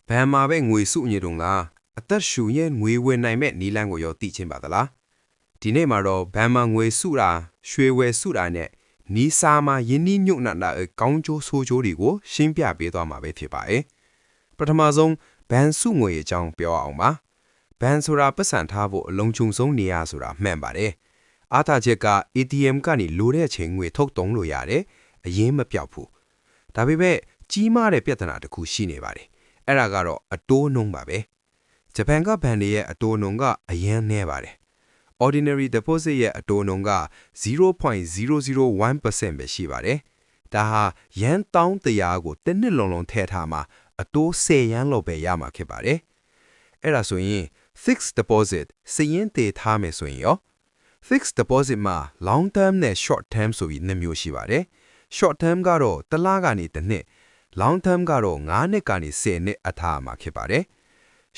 ဘန်မာပဲငွေစုညေတုံလားအသက်ရှူရဲ့ငွေဝင်နိုင်မဲ့နီလန်းကိုရောသိချင်းပါသလားဒီနေ့မှာတော့ဘန်မာငွေစုတာရွှေဝယ်စုတာနဲ့နီးစာမှာယင်းနှိညွတ်နတာကောင်းကျိုးဆိုးကျိုးတွေကိုရှင်းပြပေးသွားမှာပဲဖြစ်ပါတယ်ပထမဆုံးဘန်စုငွေအကြောင်းပြောအောင်ပါဘန်ဆိုတာပတ်စံထားဖို့အလုံးချုံဆုံးနေရဆိုတာမှန်ပါတယ်အားသာချက်က ATM ကနေလိုတဲ့အချိန်ငွေထုတ်သုံးလို့ရတယ်အရင်မပြောက်ဘူးဒါပေမဲ့ကြီးမားတဲ့ပြဿနာတစ်ခုရှိနေပါတယ်အဲ့ဒါကတော့အတိုးနှုန်းပါပဲဂျပန်ကဘဏ်တွေရဲ့အတိုးနှုန်းကအရင်နည်းပါတယ် ordinary deposit ရဲ့အတိုးနှုန်းက 0.001% ပဲရှိပါတယ်ဒါဟာယန်1100ကိုတစ်နှစ်လုံးလုံးထည့်ထားမှာအတိုး10ယန်လောက်ပဲရမှာဖြစ်ပါတယ်အဲ့ဒါဆိုရင် fixed deposit စရင်တည်ထားမယ်ဆိုရင်ရော fixed deposit မှာ long term နဲ့ short term ဆိုပြီးနှစ်မျိုးရှိပါတယ် short term ကတော့တစ်လကနေတစ်နှစ်long term ကတော့9နှစ်ကနေ10နှစ်အထားမှာဖြစ်ပါတယ်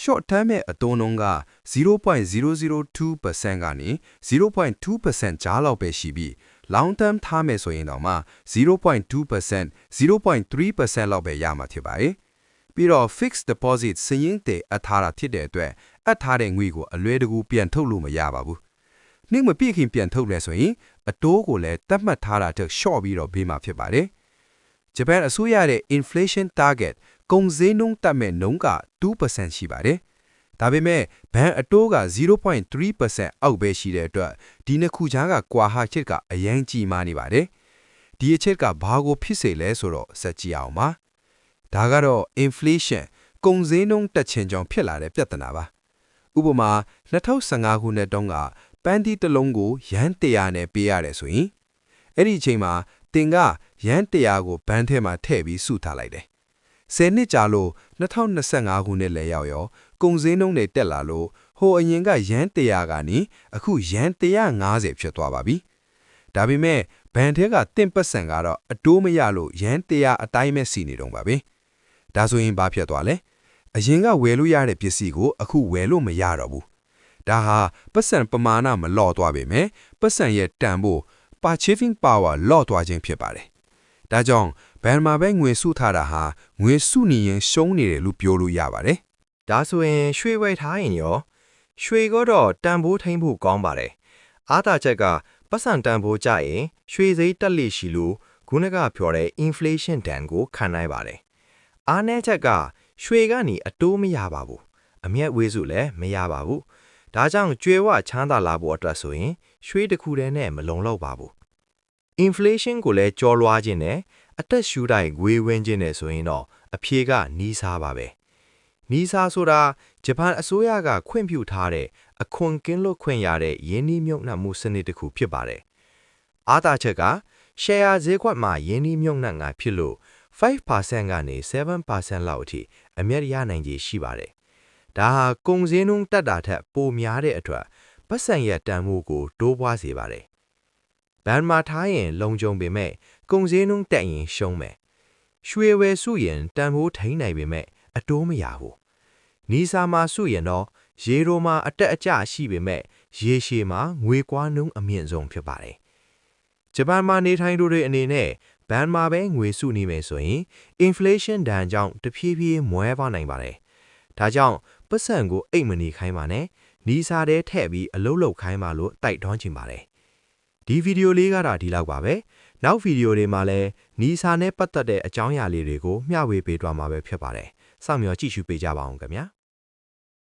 short term ရဲ့အတိုးနှုန်းက 0.002% ကနေ 0.2% ကြားလောက်ပဲရှိပြီး long term ထားမယ်ဆိုရင်တော့မှ 0.2% 0.3% လောက်ပဲရမှာဖြစ်ပါတယ်ပြီးတော့ fixed deposit စရင်တည်အထားတာဖြစ်တဲ့အတွက်အထားတဲ့ငွေကိုအလွယ်တကူပြန်ထုတ်လို့မရပါဘူးနှိမ့်မပြည့်ခင်ပြန်ထုတ်လဲဆိုရင်အတိုးကိုလည်းတတ်မှတ်ထားတာထက် short ပြီးတော့ပေးမှာဖြစ်ပါတယ်ဂျပန်အစိုးရရဲ့ inflation target ကုန်ဈေးနှုန်းတက်မဲ့နှုန်းက 2% ရှိပါတယ်။ဒါပေမဲ့ဘဏ်အတိုးက 0.3% အောက်ပဲရှိတဲ့အတွက်ဒီနှစ်ခုကြားကကွာဟချက်ကအရင်ကြီးမားနေပါတယ်။ဒီအချက်ကဘာကိုဖြစ်စေလဲဆိုတော့စက်ကြည့်အောင်ပါ။ဒါကတော့ inflation ကုန်ဈေးနှုန်းတက်ခြင်းကြောင့်ဖြစ်လာတဲ့ပြဿနာပါ။ဥပမာ2015ခုနှစ်တုန်းကပန်းတီတစ်လုံးကိုယန်100နဲ့ပေးရတယ်ဆိုရင်အဲ့ဒီအချိန်မှာတင်ကယန်100ကိုဘဏ်ထဲမှာထည့်ပြီးစုထားလိုက်တယ်။10နှစ်ကြာလို့2025ခုနှစ်လဲရောက်ရောကုန်ဈေးနှုန်းတွေတက်လာလို့ဟိုအရင်ကယန်100ကနေအခုယန်150ဖြစ်သွားပါပြီ။ဒါပေမဲ့ဘဏ်ထဲကတင့်ပတ်စံကတော့အတိုးမရလို့ယန်100အတိုင်းပဲစီနေတော့ပါပဲ။ဒါဆိုရင်ဘာဖြစ်သွားလဲ။အရင်ကဝယ်လို့ရတဲ့ပစ္စည်းကိုအခုဝယ်လို့မရတော့ဘူး။ဒါဟာပတ်စံပမာဏမလော့သွားပေမဲ့ပတ်စံရဲ့တန်ဖို့purchasing power လော့သွားခြင်းဖြစ်ပါတယ်။ဒါကြောင့်ဘဏ်မှာပဲငွေစုထားတာဟာငွေစုနေရင်ရှုံးနေတယ်လို့ပြောလို့ရပါတယ်။ဒါဆိုရင်ရွှေဝယ်ထားရင်ရောရွှေကတော့တန်ဖိုးထိန်းဖို့ကောင်းပါတယ်။အားသာချက်ကပတ်စံတန်ဖိုးကြရင်ရွှေစိမ်းတက်လေရှိလို့ခုနကပြောတဲ့ inflation တန်ကိုခံနိုင်ပါတယ်။အားနည်းချက်ကရွှေကနေအတိုးမရပါဘူး။အမျက်ဝေးစုလည်းမရပါဘူး။ဒါကြောင့်ကျွဲဝချမ်းသာလာဖို့အတွက်ဆိုရင်ရွှေတစ်ခုတည်းနဲ့မလုံလောက်ပါဘူး။ inflation ကိုလည်းကြော်လွှားခြင်းနဲ့အသက်ရှူတိုင်းငွေဝင်ခြင်းနဲ့ဆိုရင်တော့အဖြေကနီးစားပါပဲ။နီးစားဆိုတာဂျပန်အစိုးရကခွင့်ပြုထားတဲ့အခွန်ကင်းလွတ်ခွင့်ရတဲ့ယင်းနှိမြုပ်နှံမှုစနစ်တစ်ခုဖြစ်ပါတယ်။အားသာချက်က share ဈေးကွက်မှာယင်းနှိမြုပ်နှံငါဖြစ်လို့ 5% ကနေ 7% လောက်အထိအမြတ်ရနိုင်ခြေရှိပါတယ်။ဒါဟာကုန်ဈေးနှုန်းတက်တာထက်ပိုများတဲ့အတွက်ပတ်စံရတန်မှုကိုတိုးပွားစေပါတယ်။ဘဏ်မှာထားရင်လုံခြုံပေမဲ့ကုန်ဈေးနှုန်းတက်ရင်ရှုံးမယ်။ရွှေဝယ်စုရင်တန်ဖိုးထိန်းနိုင်ပေမဲ့အတိုးမရဘူး။နီးစာမှာစုရင်တော့ရေရိုမှာအတက်အကျရှိပေမဲ့ရေရှည်မှာငွေကွာနှုန်းအမြင့်ဆုံးဖြစ်ပါတယ်။ဂျပန်မှာနေထိုင်သူတွေအနေနဲ့ဘဏ်မှာပဲငွေစုနေမယ်ဆိုရင် inflation ဒဏ်ကြောင့်တဖြည်းဖြည်းမွဲပါနိုင်ပါတယ်။ဒါကြောင့်ပတ်စံကိုအိတ်မနေခိုင်းပါနဲ့နီးစာတဲ့ထည့်ပြီးအလုပ်လုပ်ခိုင်းပါလို့တိုက်တွန်းချင်ပါတယ်။ဒီဗီဒီယိုလေးကတော့ဒီလောက်ပါပဲ။နောက်ဗီဒီယိုတွေမှာလည်းနီးစာနဲ့ပတ်သက်တဲ့အကြောင်းအရာလေးတွေကိုမျှဝေပေးသွားမှာပဲဖြစ်ပါတယ်။စောင့်မျှော်ကြည့်ရှုပေးကြပါအောင်ခင်ဗျာ။